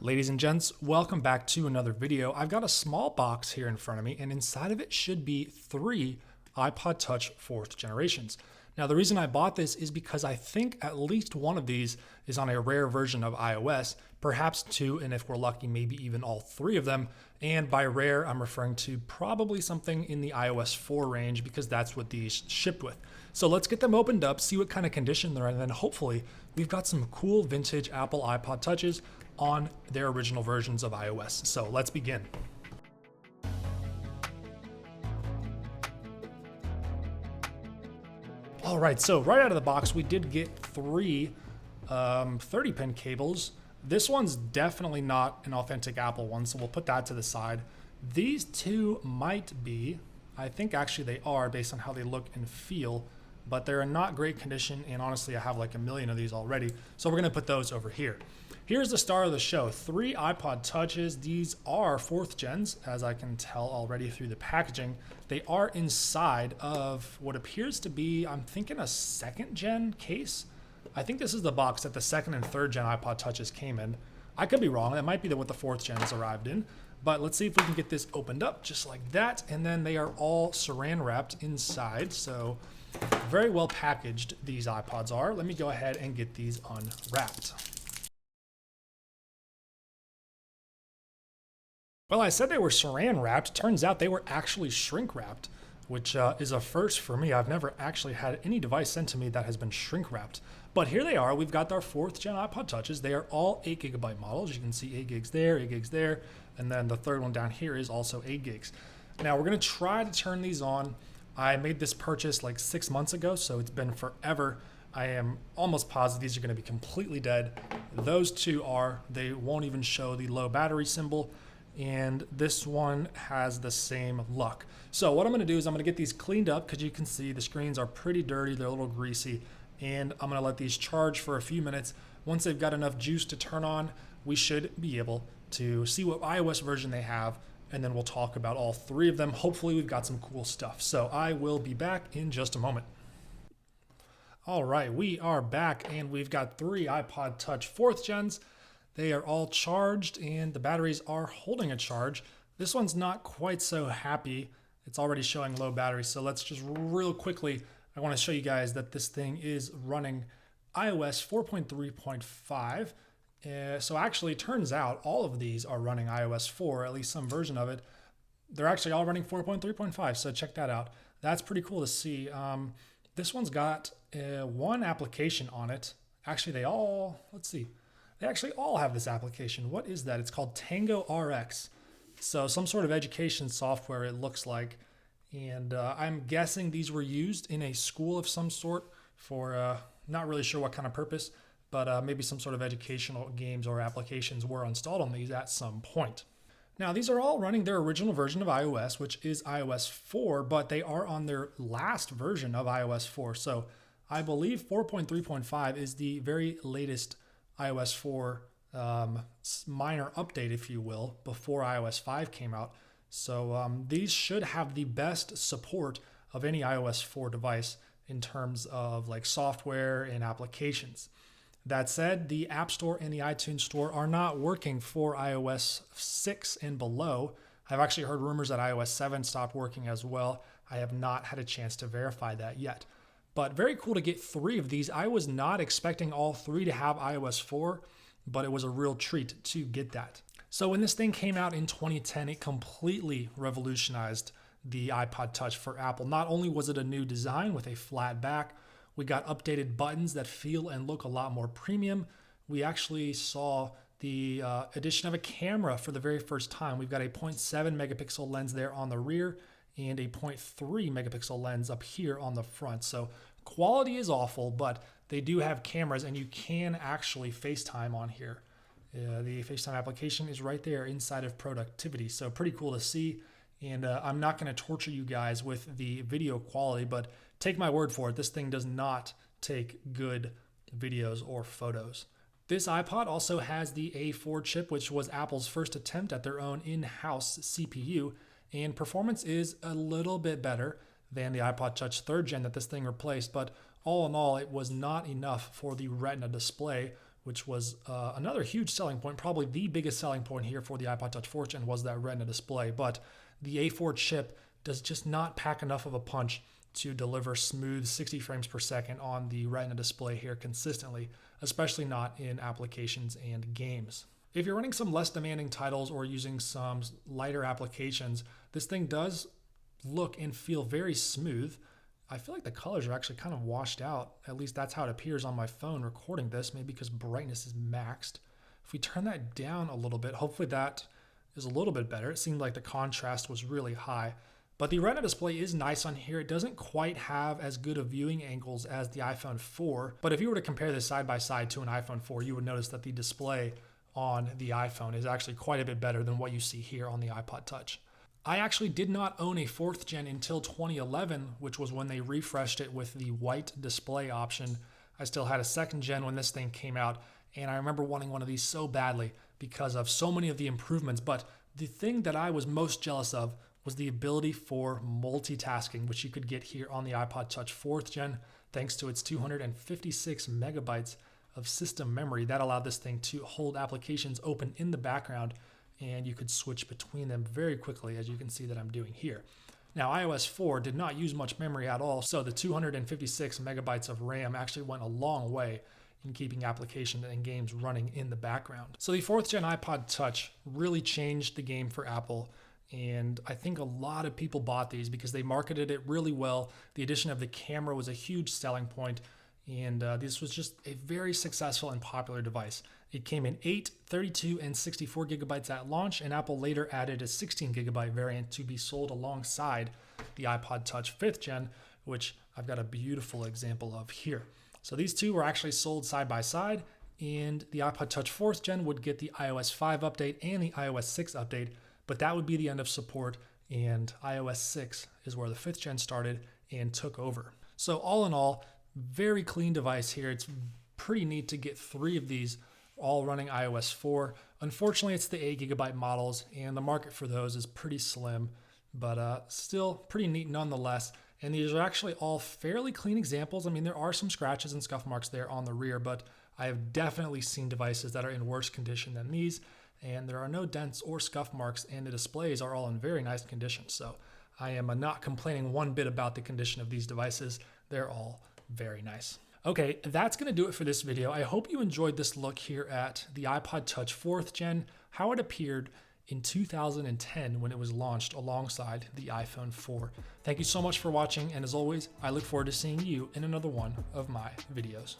Ladies and gents, welcome back to another video. I've got a small box here in front of me, and inside of it should be 3 iPod Touch 4th generations. Now, the reason I bought this is because I think at least one of these is on a rare version of iOS, perhaps 2, and if we're lucky, maybe even all 3 of them. And by rare, I'm referring to probably something in the iOS 4 range because that's what these shipped with. So let's get them opened up, see what kind of condition they're in, and then hopefully we've got some cool vintage Apple iPod Touches on their original versions of iOS. So let's begin. All right, so right out of the box, we did get 3 30-pin cables. This one's definitely not an authentic Apple one, so we'll put that to the side. These 2 might be, I think actually they are based on how they look and feel, but they're in not great condition, and honestly, I have like a million of these already, so we're gonna put those over here. Here's the star of the show, 3 iPod Touches. These are 4th gens, as I can tell already through the packaging. They are inside of what appears to be, I'm thinking, a 2nd gen case. I think this is the box that the 2nd and 3rd gen iPod Touches came in. I could be wrong, that might be what the 4th gens arrived in, but let's see if we can get this opened up just like that, and then they are all saran wrapped inside, so very well packaged these iPods are. Let me go ahead and get these unwrapped. Well, I said they were saran wrapped. Turns out they were actually shrink wrapped, which is a first for me. I've never actually had any device sent to me that has been shrink wrapped. But here they are. We've got our 4th gen iPod Touches. They are all 8GB models. You can see 8 gigs there, 8 gigs there, and then the 3rd one down here is also 8 gigs. Now we're gonna try to turn these on. I made this purchase like 6 months ago, so it's been forever. I am almost positive these are gonna be completely dead. Those 2 are. They won't even show the low battery symbol. And this one has the same luck. So what I'm gonna do is I'm gonna get these cleaned up because you can see the screens are pretty dirty, they're a little greasy, and I'm gonna let these charge for a few minutes. Once they've got enough juice to turn on, we should be able to see what iOS version they have, and then we'll talk about all 3 of them. Hopefully we've got some cool stuff. So I will be back in just a moment. All right, we are back and we've got 3 iPod Touch 4th gens. They are all charged and the batteries are holding a charge. This one's not quite so happy. It's already showing low battery. So let's just real quickly, I want to show you guys that this thing is running iOS 4.3.5. So actually it turns out all of these are running iOS 4, at least some version of it. They're actually all running 4.3.5. So check that out. That's pretty cool to see. This one's got 1 application on it. Actually, they all, let's see. They actually all have this application. What is that? It's called Tango RX. So some sort of education software it looks like. And I'm guessing these were used in a school of some sort for not really sure what kind of purpose, but maybe some sort of educational games or applications were installed on these at some point. Now these are all running their original version of iOS, which is iOS 4, but they are on their last version of iOS 4. So I believe 4.3.5 is the very latest iOS 4 minor update, if you will, before iOS 5 came out. So these should have the best support of any iOS 4 device in terms of like software and applications. That said, the App Store and the iTunes Store are not working for iOS 6 and below. I've actually heard rumors that iOS 7 stopped working as well. I have not had a chance to verify that yet. But very cool to get 3 of these. I was not expecting all 3 to have iOS 4, but it was a real treat to get that. So when this thing came out in 2010, it completely revolutionized the iPod Touch for Apple. Not only was it a new design with a flat back, we got updated buttons that feel and look a lot more premium. We actually saw the addition of a camera for the very first time. We've got a 0.7 megapixel lens there on the rear and a 0.3 megapixel lens up here on the front. So quality is awful, but they do have cameras and you can actually FaceTime on here. The FaceTime application is right there inside of Productivity. So pretty cool to see. And I'm not going to torture you guys with the video quality, but take my word for it, this thing does not take good videos or photos. This iPod also has the A4 chip, which was Apple's first attempt at their own in-house CPU. And performance is a little bit better than the iPod Touch 3rd gen that this thing replaced, but all in all, it was not enough for the Retina display, which was another huge selling point. Probably the biggest selling point here for the iPod Touch 4th Gen was that Retina display, but the A4 chip does just not pack enough of a punch to deliver smooth 60 frames per second on the Retina display here consistently, especially not in applications and games. If you're running some less demanding titles or using some lighter applications, this thing does look and feel very smooth. I feel like the colors are actually kind of washed out. At least that's how it appears on my phone recording this, maybe because brightness is maxed. If we turn that down a little bit, hopefully that is a little bit better. It seemed like the contrast was really high. But the Retina display is nice on here. It doesn't quite have as good of viewing angles as the iPhone 4. But if you were to compare this side by side to an iPhone 4, you would notice that the display on the iPhone is actually quite a bit better than what you see here on the iPod Touch. I actually did not own a 4th gen until 2011, which was when they refreshed it with the white display option. I still had a 2nd gen when this thing came out, and I remember wanting one of these so badly because of so many of the improvements. But the thing that I was most jealous of was the ability for multitasking, which you could get here on the iPod Touch 4th gen, thanks to its 256 megabytes of system memory. That allowed this thing to hold applications open in the background, and you could switch between them very quickly, as you can see that I'm doing here. Now, iOS 4 did not use much memory at all, so the 256 megabytes of RAM actually went a long way in keeping applications and games running in the background. So the 4th gen iPod Touch really changed the game for Apple, and I think a lot of people bought these because they marketed it really well. The addition of the camera was a huge selling point, and this was just a very successful and popular device. It came in 8, 32, and 64 gigabytes at launch, and Apple later added a 16 gigabyte variant to be sold alongside the iPod Touch 5th gen, which I've got a beautiful example of here. So these two were actually sold side by side, and the iPod Touch 4th gen would get the iOS 5 update and the iOS 6 update, but that would be the end of support, and iOS 6 is where the 5th gen started and took over. So all in all, very clean device here. It's pretty neat to get 3 of these all running iOS 4. Unfortunately, it's the 8 gigabyte models, and the market for those is pretty slim, but still pretty neat nonetheless. And these are actually all fairly clean examples. I mean, there are some scratches and scuff marks there on the rear, but I have definitely seen devices that are in worse condition than these, and there are no dents or scuff marks, and the displays are all in very nice condition. So I am not complaining one bit about the condition of these devices. They're all very nice. Okay, that's going to do it for this video. I hope you enjoyed this look here at the iPod Touch 4th gen, how it appeared in 2010 when it was launched alongside the iPhone 4. Thank you so much for watching, and as always, I look forward to seeing you in another one of my videos.